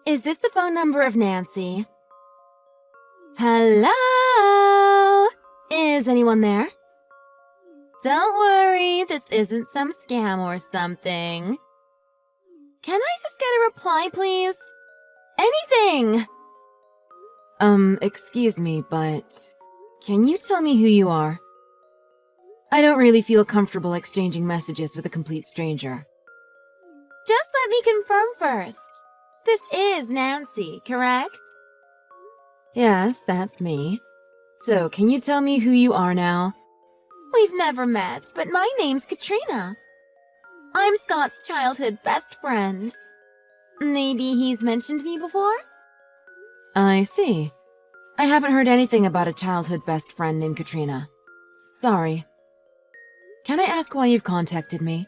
Is this the phone number of Nancy? Hello? Is anyone there? Don't worry, this isn't some scam or something. Can I just get a reply, please? Anything! Excuse me, but can you tell me who you are? I don't really feel comfortable exchanging messages with a complete stranger. Just let me confirm first. This is Nancy, correct? Yes, that's me. So, can you tell me who you are now? We've never met, but my name's Katrina. I'm Scott's childhood best friend. Maybe he's mentioned me before? I see. I haven't heard anything about a childhood best friend named Katrina. Sorry. Can I ask why you've contacted me?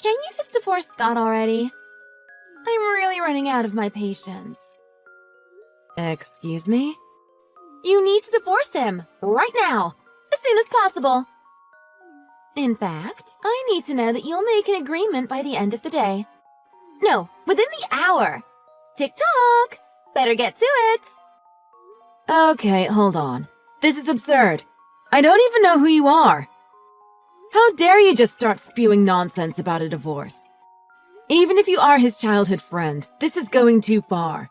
Can you just divorce Scott already? I'm really running out of my patience. Excuse me? You need to divorce him, right now, as soon as possible. In fact, I need to know that you'll make an agreement by the end of the day. No, within the hour. Tick-tock! Better get to it! Okay, hold on. This is absurd. I don't even know who you are. How dare you just start spewing nonsense about a divorce? Even if you are his childhood friend, this is going too far.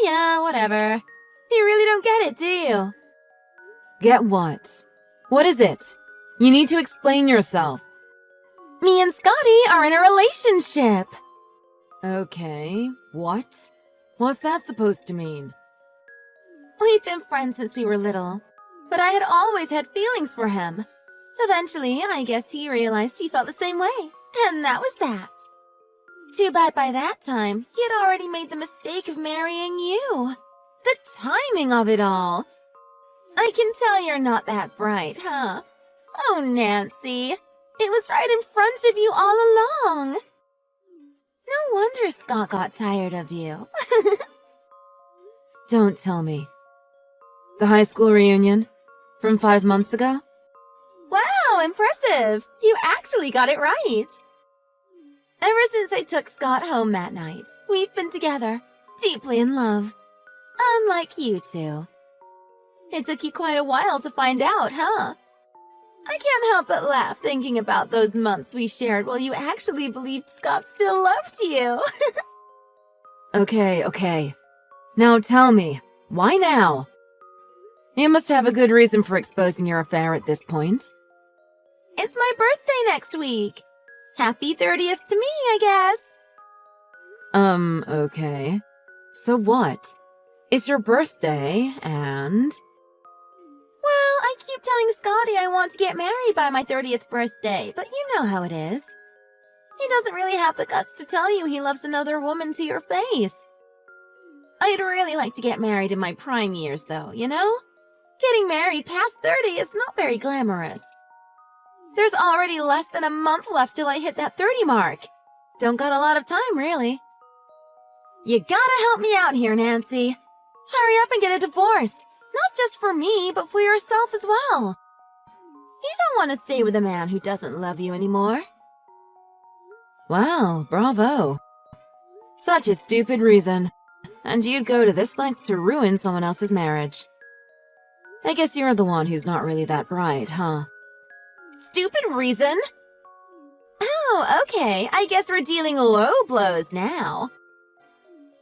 Yeah, whatever. You really don't get it, do you? Get what? What is it? You need to explain yourself. Me and Scotty are in a relationship. Okay, what? What's that supposed to mean? We've been friends since we were little, but I had always had feelings for him. Eventually, I guess he realized he felt the same way, and that was that. Too bad by that time, he had already made the mistake of marrying you. The timing of it all. I can tell you're not that bright, huh? Oh, Nancy, it was right in front of you all along. No wonder Scott got tired of you. Don't tell me. The high school reunion? From 5 months ago? Wow, impressive! You actually got it right. Ever since I took Scott home that night, we've been together, deeply in love. Unlike you two. It took you quite a while to find out, huh? I can't help but laugh thinking about those months we shared while you actually believed Scott still loved you. Okay. Now tell me, why now? You must have a good reason for exposing your affair at this point. It's my birthday next week. Happy 30th to me, I guess. Okay. So what? It's your birthday, and... Well, I keep telling Scotty I want to get married by my 30th birthday, but you know how it is. He doesn't really have the guts to tell you he loves another woman to your face. I'd really like to get married in my prime years, though, you know? Getting married past 30 is not very glamorous. There's already less than a month left till I hit that 30 mark. Don't got a lot of time, really. You gotta help me out here, Nancy. Hurry up and get a divorce. Not just for me, but for yourself as well. You don't want to stay with a man who doesn't love you anymore. Wow, bravo. Such a stupid reason. And you'd go to this length to ruin someone else's marriage. I guess you're the one who's not really that bright, huh? Stupid reason? Oh, okay. I guess we're dealing low blows now.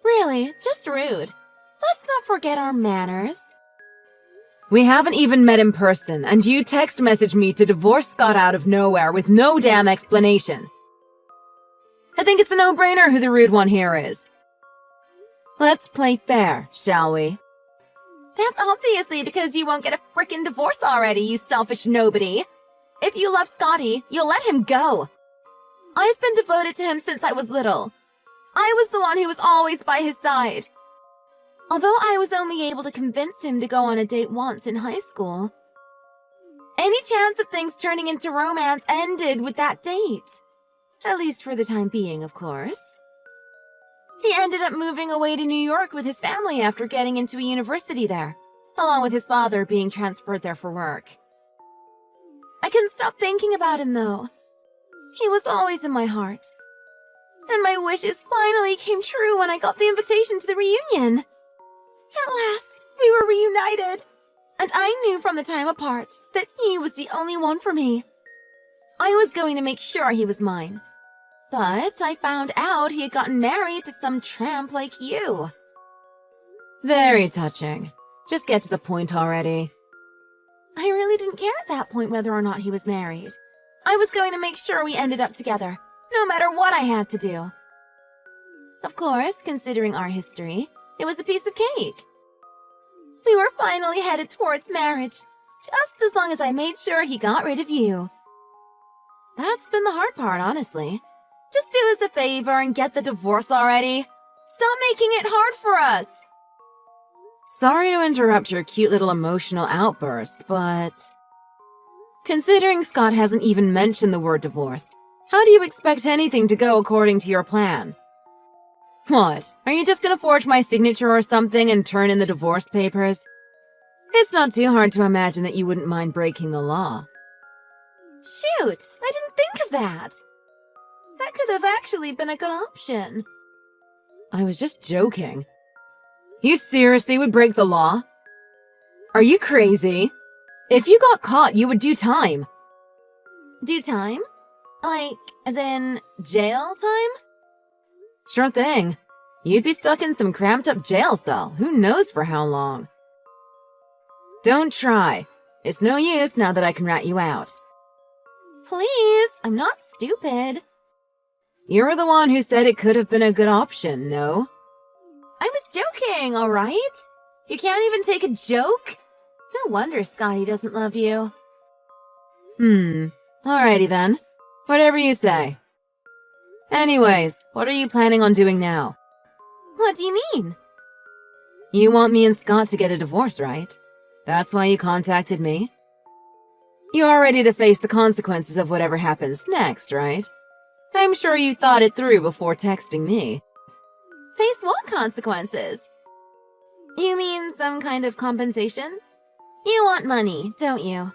Really, just rude. Let's not forget our manners. We haven't even met in person, and you text message me to divorce Scott out of nowhere with no damn explanation. I think it's a no-brainer who the rude one here is. Let's play fair, shall we? That's obviously because you won't get a frickin' divorce already, you selfish nobody. If you love Scotty, you'll let him go. I've been devoted to him since I was little. I was the one who was always by his side. Although I was only able to convince him to go on a date once in high school. Any chance of things turning into romance ended with that date. At least for the time being, of course. He ended up moving away to New York with his family after getting into a university there, along with his father being transferred there for work. I couldn't stop thinking about him, though. He was always in my heart. And my wishes finally came true when I got the invitation to the reunion. At last, we were reunited. And I knew from the time apart that he was the only one for me. I was going to make sure he was mine. But I found out he had gotten married to some tramp like you. Very touching. Just get to the point already. I really didn't care at that point whether or not he was married. I was going to make sure we ended up together, no matter what I had to do. Of course, considering our history, it was a piece of cake. We were finally headed towards marriage, just as long as I made sure he got rid of you. That's been the hard part, honestly. Just do us a favor and get the divorce already. Stop making it hard for us. Sorry to interrupt your cute little emotional outburst, but... Considering Scott hasn't even mentioned the word divorce, how do you expect anything to go according to your plan? What? Are you just gonna forge my signature or something and turn in the divorce papers? It's not too hard to imagine that you wouldn't mind breaking the law. Shoot, I didn't think of that. That could have actually been a good option. I was just joking. You seriously would break the law? Are you crazy? If you got caught, you would do time. Do time? Like, as in jail time? Sure thing. You'd be stuck in some cramped up jail cell, who knows for how long. Don't try. It's no use now that I can rat you out. Please, I'm not stupid. You're the one who said it could have been a good option, no? I was joking, all right? You can't even take a joke? No wonder Scotty doesn't love you. Alrighty then. Whatever you say. Anyways, what are you planning on doing now? What do you mean? You want me and Scott to get a divorce, right? That's why you contacted me? You're ready to face the consequences of whatever happens next, right? I'm sure you thought it through before texting me. Face what consequences? You mean some kind of compensation? You want money, don't you?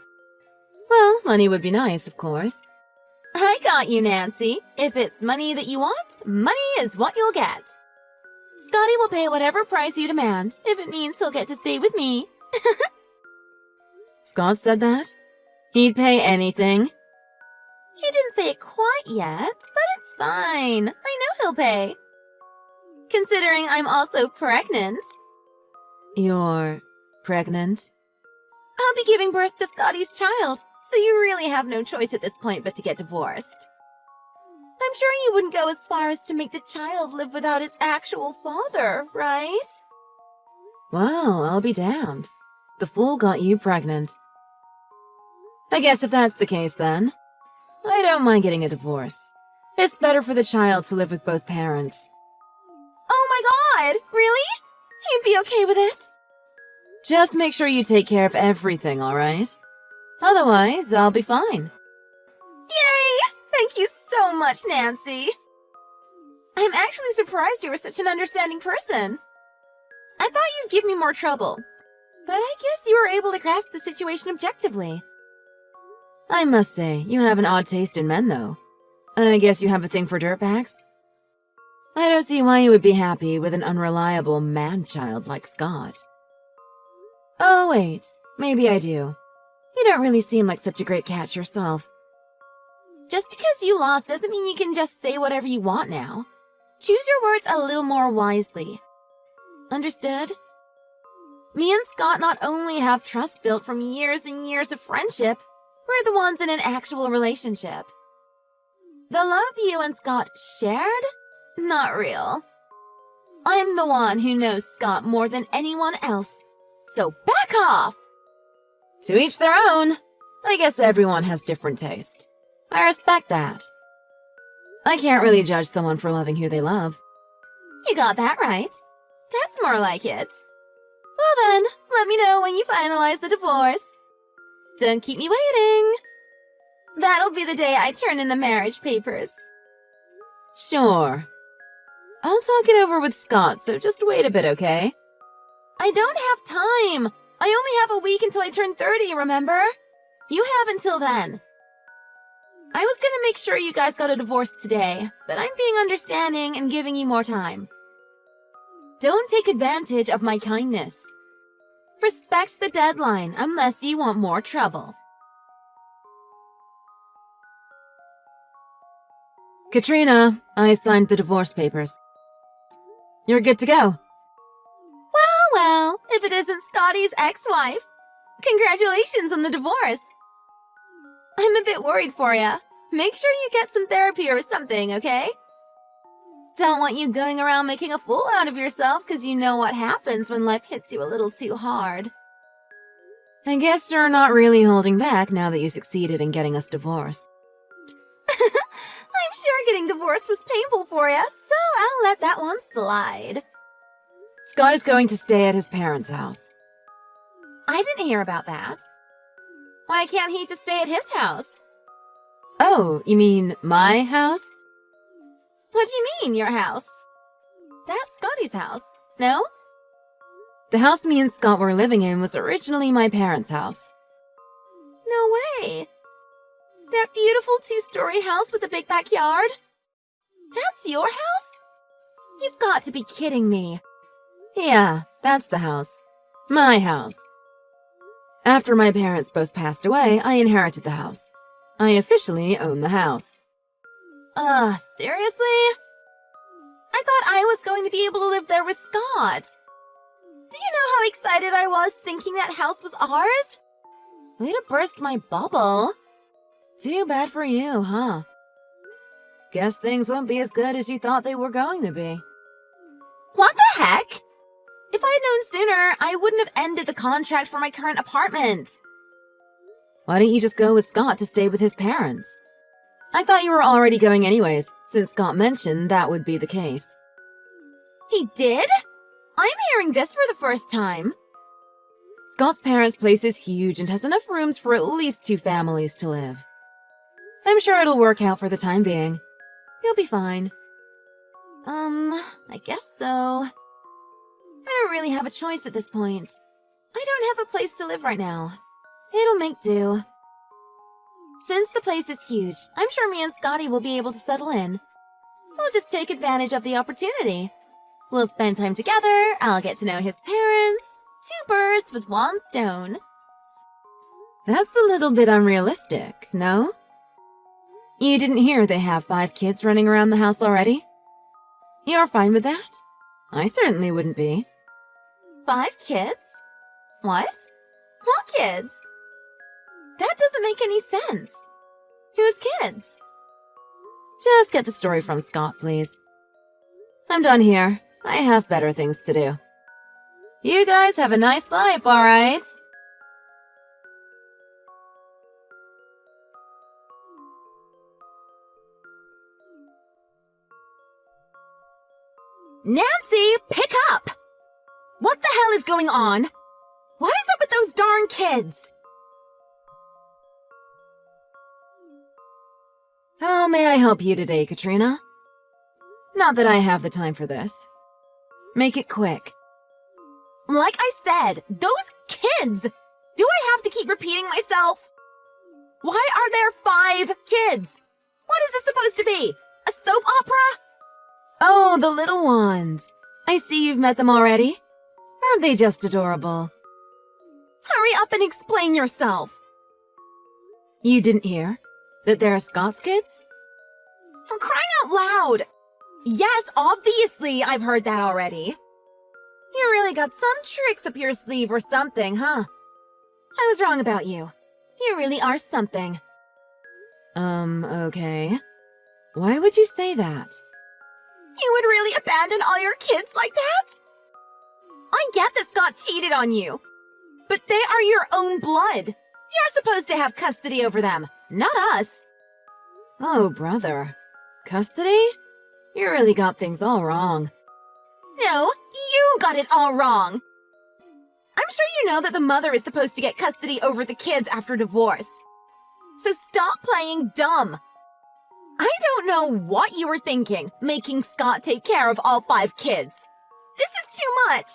Well, money would be nice, of course. I got you, Nancy. If it's money that you want, money is what you'll get. Scotty will pay whatever price you demand, if it means he'll get to stay with me. Scott said that? He'd pay anything? He didn't say it quite yet, but it's fine. I know he'll pay. Considering I'm also pregnant. You're pregnant? I'll be giving birth to Scotty's child, so you really have no choice at this point but to get divorced. I'm sure you wouldn't go as far as to make the child live without its actual father, right? Well, I'll be damned. The fool got you pregnant. I guess if that's the case then, I don't mind getting a divorce. It's better for the child to live with both parents. Oh my god, really? You'd be okay with it? Just make sure you take care of everything, alright? Otherwise, I'll be fine. Yay! Thank you so much, Nancy. I'm actually surprised you were such an understanding person. I thought you'd give me more trouble, but I guess you were able to grasp the situation objectively. I must say, you have an odd taste in men, though. I guess you have a thing for dirtbags? I don't see why you would be happy with an unreliable man-child like Scott. Oh, wait. Maybe I do. You don't really seem like such a great catch yourself. Just because you lost doesn't mean you can just say whatever you want now. Choose your words a little more wisely. Understood? Me and Scott not only have trust built from years and years of friendship, we're the ones in an actual relationship. The love you and Scott shared? Not real. I'm the one who knows Scott more than anyone else, so back off! To each their own. I guess everyone has different taste. I respect that. I can't really judge someone for loving who they love. You got that right. That's more like it. Well then, let me know when you finalize the divorce. Don't keep me waiting. That'll be the day I turn in the marriage papers. Sure. I'll talk it over with Scott, so just wait a bit, okay? I don't have time. I only have a week until I turn 30, remember? You have until then. I was gonna make sure you guys got a divorce today, but I'm being understanding and giving you more time. Don't take advantage of my kindness. Respect the deadline unless you want more trouble. Katrina, I signed the divorce papers. You're good to go. Well, if it isn't Scotty's ex-wife. Congratulations on the divorce. I'm a bit worried for you. Make sure you get some therapy or something, okay? Don't want you going around making a fool out of yourself because you know what happens when life hits you a little too hard. I guess you're not really holding back now that you succeeded in getting us divorced. I'm sure getting divorced was painful for you, so I'll let that one slide. Scott is going to stay at his parents' house. I didn't hear about that. Why can't he just stay at his house? Oh, you mean my house? What do you mean, your house? That's Scotty's house, no? The house me and Scott were living in was originally my parents' house. No way. That beautiful two-story house with a big backyard? That's your house? You've got to be kidding me. Yeah, that's the house. My house. After my parents both passed away, I inherited the house. I officially own the house. Seriously? I thought I was going to be able to live there with Scott. Do you know how excited I was thinking that house was ours? Way to burst my bubble. Too bad for you, huh? Guess things won't be as good as you thought they were going to be. What the heck? If I had known sooner, I wouldn't have ended the contract for my current apartment. Why don't you just go with Scott to stay with his parents? I thought you were already going anyways, since Scott mentioned that would be the case. He did? I'm hearing this for the first time. Scott's parents' place is huge and has enough rooms for at least 2 families to live. I'm sure it'll work out for the time being. You'll be fine. I guess so. I don't really have a choice at this point. I don't have a place to live right now. It'll make do. Since the place is huge, I'm sure me and Scotty will be able to settle in. We'll just take advantage of the opportunity. We'll spend time together, I'll get to know his parents. 2 birds with 1 stone. That's a little bit unrealistic, no? You didn't hear they have 5 kids running around the house already? You're fine with that? I certainly wouldn't be. 5 kids? What? What kids? That doesn't make any sense. Whose kids? Just get the story from Scott, please. I'm done here. I have better things to do. You guys have a nice life, all right? Nancy, pick up! What the hell is going on? What is up with those darn kids? How may I help you today, Katrina? Not that I have the time for this. Make it quick. Like I said, those kids! Do I have to keep repeating myself? Why are there 5 kids? What is this supposed to be? A soap opera? Oh, the little ones. I see you've met them already. Aren't they just adorable? Hurry up and explain yourself. You didn't hear that they're Scott's kids? For crying out loud! Yes, obviously, I've heard that already. You really got some tricks up your sleeve or something, huh? I was wrong about you. You really are something. Okay. Why would you say that? You would really abandon all your kids like that? I get that Scott cheated on you, but they are your own blood. You're supposed to have custody over them, not us. Oh, brother. Custody? You really got things all wrong. No, you got it all wrong. I'm sure you know that the mother is supposed to get custody over the kids after divorce. So stop playing dumb. I don't know what you were thinking, making Scott take care of all 5 kids. This is too much.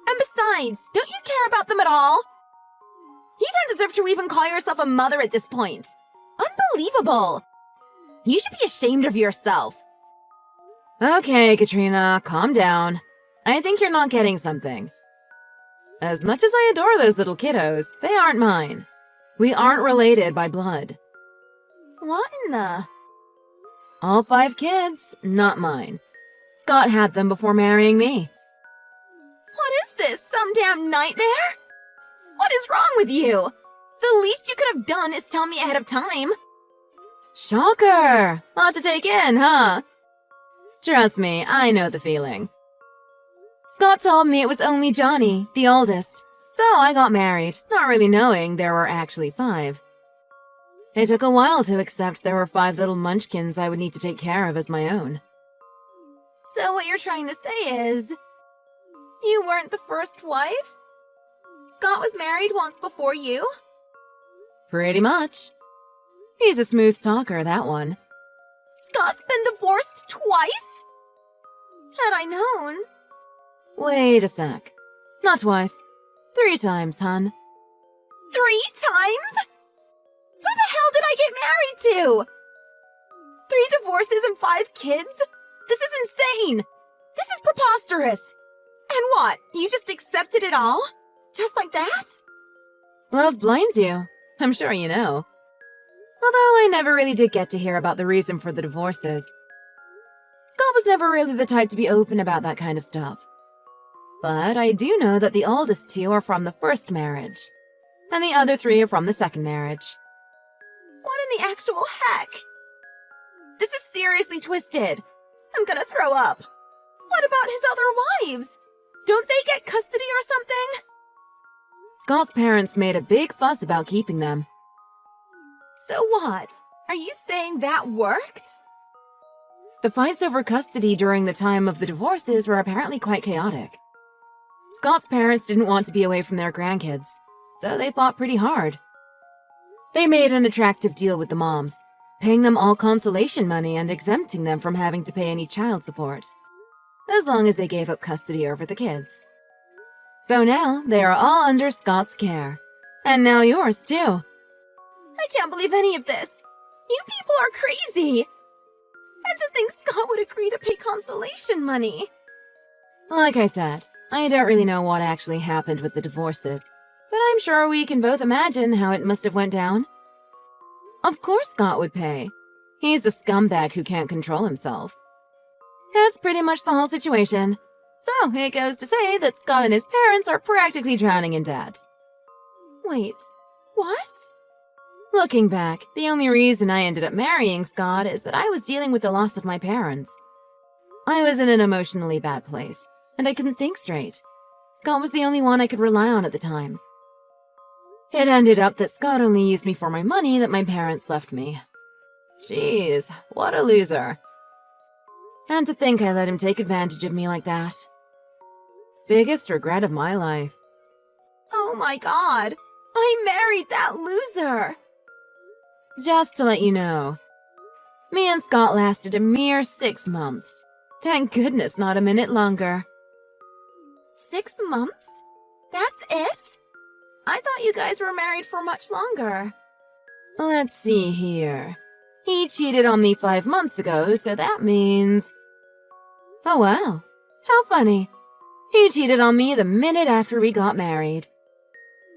And besides, don't you care about them at all? You don't deserve to even call yourself a mother at this point. Unbelievable! You should be ashamed of yourself. Okay, Katrina, calm down. I think you're not getting something. As much as I adore those little kiddos, they aren't mine. We aren't related by blood. What in the... All 5 kids, not mine. Scott had them before marrying me. What is this, some damn nightmare? What is wrong with you? The least you could have done is tell me ahead of time. Shocker! Lot to take in, huh? Trust me, I know the feeling. Scott told me it was only Johnny, the oldest, so I got married, not really knowing there were actually 5. It took a while to accept there were 5 little munchkins I would need to take care of as my own. So what you're trying to say is... you weren't the first wife? Scott was married once before you? Pretty much. He's a smooth talker, that one. Scott's been divorced twice? Had I known... Wait a sec. Not twice. 3 times, hun. 3 times? Who the hell did I get married to? 3 divorces and 5 kids? This is insane! This is preposterous! And what, you just accepted it all? Just like that? Love blinds you. I'm sure you know. Although I never really did get to hear about the reason for the divorces. Scott was never really the type to be open about that kind of stuff. But I do know that the oldest 2 are from the first marriage, and the other 3 are from the second marriage. What in the actual heck? This is seriously twisted. I'm gonna throw up. What about his other wives? Don't they get custody or something? Scott's parents made a big fuss about keeping them. So what? Are you saying that worked? The fights over custody during the time of the divorces were apparently quite chaotic. Scott's parents didn't want to be away from their grandkids, so they fought pretty hard. They made an attractive deal with the moms, paying them all consolation money and exempting them from having to pay any child support, as long as they gave up custody over the kids. So now they are all under Scott's care, and now yours too. I can't believe any of this. You people are crazy. And to think Scott would agree to pay consolation money. Like I said, I don't really know what actually happened with the divorces, but I'm sure we can both imagine how it must have went down. Of course Scott would pay. He's the scumbag who can't control himself. That's pretty much the whole situation. So it goes to say that Scott and his parents are practically drowning in debt. Wait, what? Looking back, the only reason I ended up marrying Scott is that I was dealing with the loss of my parents. I was in an emotionally bad place, and I couldn't think straight. Scott was the only one I could rely on at the time. It ended up that Scott only used me for my money that my parents left me. Jeez, what a loser. And to think I let him take advantage of me like that. Biggest regret of my life. Oh my god, I married that loser! Just to let you know, me and Scott lasted a mere 6 months. Thank goodness not a minute longer. 6 months? That's it? I thought you guys were married for much longer. Let's see here. He cheated on me 5 months ago, so that means... Oh wow, how funny. He cheated on me the minute after we got married.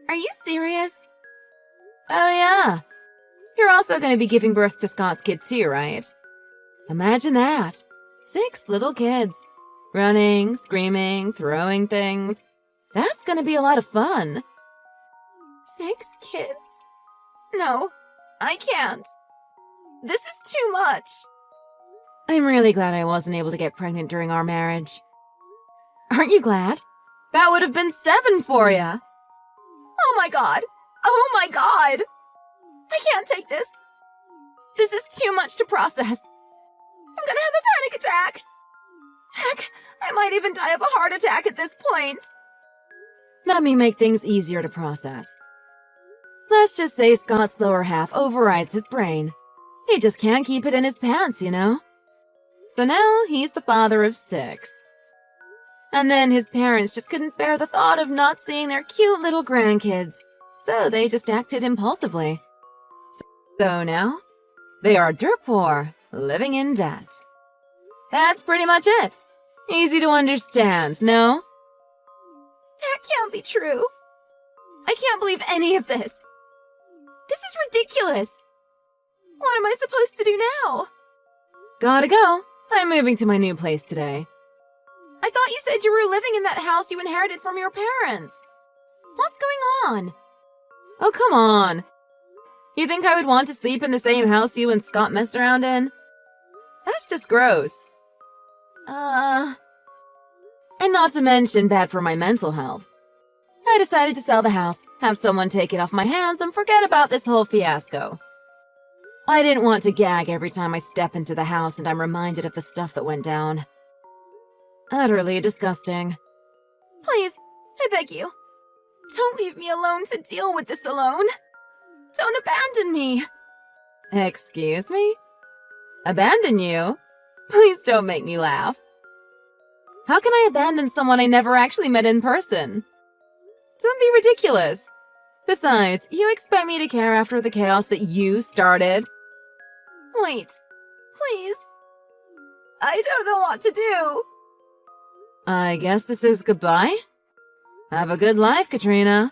Are you serious? Oh yeah. You're also going to be giving birth to Scott's kid too, right? Imagine that. 6 little kids. Running, screaming, throwing things. That's going to be a lot of fun. 6 kids? No, I can't. This is too much. I'm really glad I wasn't able to get pregnant during our marriage. Aren't you glad? That would have been 7 for ya. Oh my god. Oh my god. I can't take this. This is too much to process. I'm gonna have a panic attack. Heck, I might even die of a heart attack at this point. Let me make things easier to process. Let's just say Scott's lower half overrides his brain. He just can't keep it in his pants, you know? So now he's the father of 6. And then his parents just couldn't bear the thought of not seeing their cute little grandkids, so they just acted impulsively. though now. They are dirt poor, living in debt. That's pretty much it. Easy to understand, no? That can't be true. I can't believe any of this. This is ridiculous. What am I supposed to do now? Gotta go. I'm moving to my new place today. I thought you said you were living in that house you inherited from your parents. What's going on? Oh, come on. You think I would want to sleep in the same house you and Scott messed around in? That's just gross. And not to mention bad for my mental health. I decided to sell the house, have someone take it off my hands, and forget about this whole fiasco. I didn't want to gag every time I step into the house and I'm reminded of the stuff that went down. Utterly disgusting. Please, I beg you. Don't leave me alone to deal with this alone. Don't abandon me. Excuse me? Abandon you? Please don't make me laugh. How can I abandon someone I never actually met in person? Don't be ridiculous. Besides, you expect me to care after the chaos that you started? Wait, please. I don't know what to do. I guess this is goodbye? Have a good life, Katrina.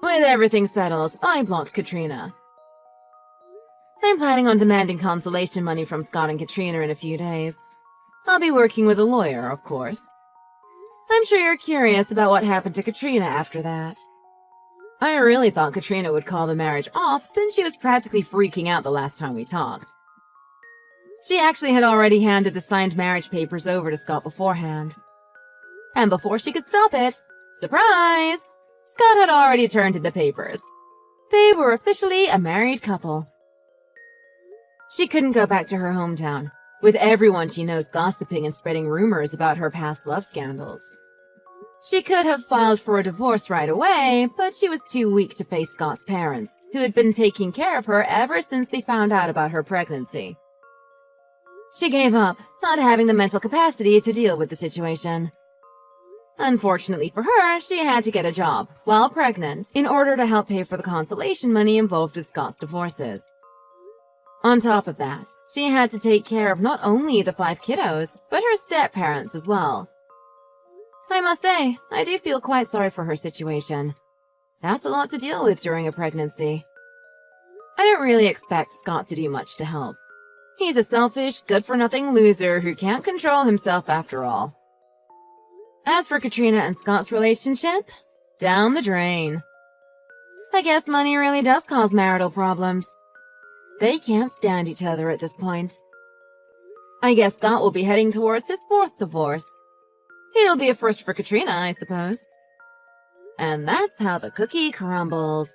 With everything settled, I blocked Katrina. I'm planning on demanding consolation money from Scott and Katrina in a few days. I'll be working with a lawyer, of course. I'm sure you're curious about what happened to Katrina after that. I really thought Katrina would call the marriage off since she was practically freaking out the last time we talked. She actually had already handed the signed marriage papers over to Scott beforehand. And before she could stop it, surprise! Scott had already turned in the papers. They were officially a married couple. She couldn't go back to her hometown, with everyone she knows gossiping and spreading rumors about her past love scandals. She could have filed for a divorce right away, but she was too weak to face Scott's parents, who had been taking care of her ever since they found out about her pregnancy. She gave up, not having the mental capacity to deal with the situation. Unfortunately for her, she had to get a job, while pregnant, in order to help pay for the consolation money involved with Scott's divorces. On top of that, she had to take care of not only the 5 kiddos, but her step-parents as well. I must say, I do feel quite sorry for her situation. That's a lot to deal with during a pregnancy. I don't really expect Scott to do much to help. He's a selfish, good-for-nothing loser who can't control himself after all. As for Katrina and Scott's relationship, down the drain. I guess money really does cause marital problems. They can't stand each other at this point. I guess Scott will be heading towards his 4th divorce. It'll be a first for Katrina, I suppose. And that's how the cookie crumbles.